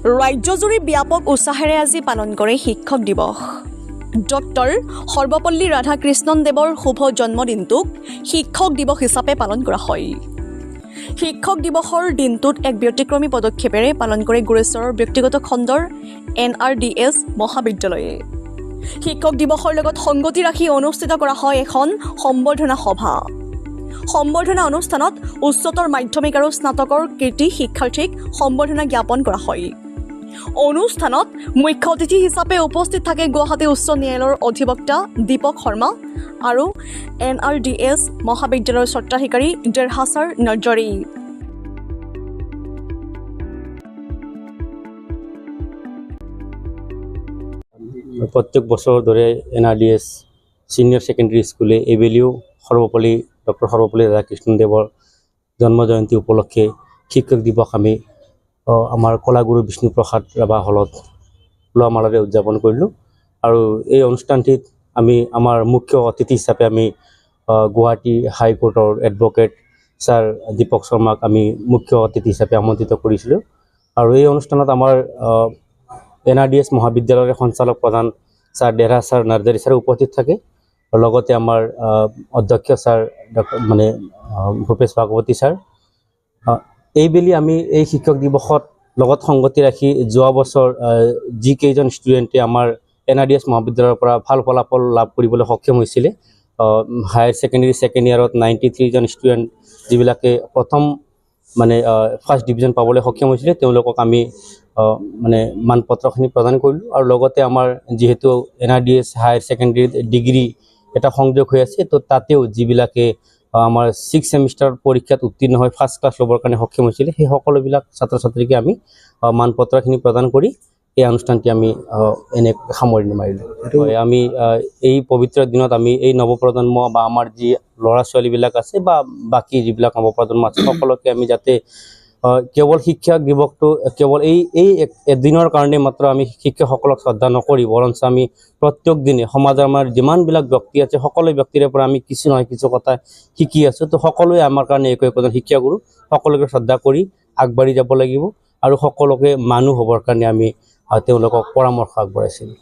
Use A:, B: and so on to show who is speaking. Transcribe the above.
A: ৰাজ্যজুৰি ব্যাপক উৎসাহেৰে আজি পালন কৰে শিক্ষক দিৱস। ডক্টৰ সৰ্বপল্লী ৰাধাকৃষ্ণন দেৱৰ শুভ জন্মদিনটোক শিক্ষক দিৱস হিচাপে পালন কৰা হয়। শিক্ষক দিৱসৰ দিনটোত এক ব্যতিক্ৰমী পদক্ষেপেৰে পালন কৰে গুৰেশ্বৰৰ ব্যক্তিগত খণ্ডৰ NRDS মহাবিদ্যালয়ে। শিক্ষক দিৱসৰ লগত সংগতি ৰাখি অনুষ্ঠিত কৰা হয় এখন সম্বৰ্ধনা সভা। সম্বৰ্ধনা অনুষ্ঠানত উচ্চতৰ মাধ্যমিক আৰু স্নাতকৰ কৃতি শিক্ষাৰ্থীক সম্বৰ্ধনা জ্ঞাপন কৰা হয়। অনুষ্ঠানত মুখ্য অতিথি হিচাপে উপস্থিত থাকে গুৱাহাটী উচ্চ ন্যায়ালয়ৰ অধিবক্তা দীপক শৰ্মা আৰু NRDS মহাবিদ্যালয়ৰ স্বত্বাধিকাৰী ডেৰহাছাৰ নৰ্জাৰী।
B: প্ৰত্যেক বছৰৰ দৰে NRDS ছিনিয়ৰ ছেকেণ্ডেৰী স্কুলে এইবেলিও ডক্টৰ সৰ্বপল্লী ৰাধাকৃষ্ণদেৱৰ জন্ম জয়ন্তী উপলক্ষে শিক্ষক দিৱস আমি আমাৰ কলাগুৰু বিষ্ণুপ্ৰসাদ ৰাভা হলত লোৱামালাৰে উদযাপন কৰিলোঁ। আৰু এই অনুষ্ঠানটিত আমি আমাৰ মুখ্য অতিথি হিচাপে আমি গুৱাহাটী হাইকোৰ্টৰ এডভকেট ছাৰ দীপক শৰ্মাক আমি মুখ্য অতিথি হিচাপে আমন্ত্ৰিত কৰিছিলোঁ। আৰু এই অনুষ্ঠানত আমাৰ NRDS মহাবিদ্যালয়ৰ সঞ্চালক প্ৰধান ছাৰ ডেৰহাছাৰ নৰ্জাৰী ছাৰ উপস্থিত থাকে। লগতে আমাৰ অধ্যক্ষ ছাৰ ভূপেশ ভাগৱতী ছাৰ। এইবেলি আমি এই শিক্ষক দিৱসত লগত সংগতি ৰাখি যোৱা বছৰ যিকেইজন ষ্টুডেণ্টে আমাৰ NRDS মহাবিদ্যালয়ৰ পৰা ভাল ফলাফল লাভ কৰিবলৈ সক্ষম হৈছিলে, হায়াৰ ছেকেণ্ডেৰী ছেকেণ্ড ইয়াৰত 93জন ষ্টুডেণ্ট যিবিলাকে প্ৰথম ফাৰ্ষ্ট ডিভিজন পাবলৈ সক্ষম হৈছিলে, তেওঁলোকক আমি মানপত্ৰখিনি প্ৰদান কৰিলোঁ। আৰু লগতে আমাৰ যিহেতু NRDS হায়াৰ ছেকেণ্ডেৰীত ডিগ্ৰী এটা সংযোগ হৈ আছে, তো তাতেও যিবিলাকে আমাৰ 6th ছেমিষ্টাৰ পৰীক্ষাত উত্তীৰ্ণ হৈ ফাৰ্ষ্ট ক্লাছ ল'বৰ কাৰণে সক্ষম হৈছিলে, সেই সকলোবিলাক ছাত্ৰ ছাত্ৰীকে আমি মানপত্ৰখিনি প্ৰদান কৰি এই অনুষ্ঠানটি আমি সামৰণি মাৰিলোঁ। আমি এই পবিত্ৰ দিনত আমি এই নৱপ্ৰজন্ম বা আমাৰ যি ল'ৰা ছোৱালীবিলাক আছে বা বাকী যিবিলাক নৱপ্ৰজন্ম আছে, সকলোকে আমি যাতে কেৱল শিক্ষক দিৱসটো কেৱল এই এদিনৰ কাৰণে মাত্ৰ আমি শিক্ষকসকলক শ্ৰদ্ধা নকৰি, বৰঞ্চ আমি প্ৰত্যেক দিনে সমাজৰ আমাৰ যিমানবিলাক ব্যক্তি আছে সকলো ব্যক্তিৰে পৰা আমি কিছু নহয় কিছু কথা শিকি আছোঁ। তো সকলোৱে আমাৰ কাৰণে একোজন শিক্ষাগুৰু, সকলোকে শ্ৰদ্ধা কৰি আগবাঢ়ি যাব লাগিব আৰু সকলোকে মানুহ হ'বৰ কাৰণে আমি তেওঁলোকক পৰামৰ্শ আগবঢ়াইছিলোঁ।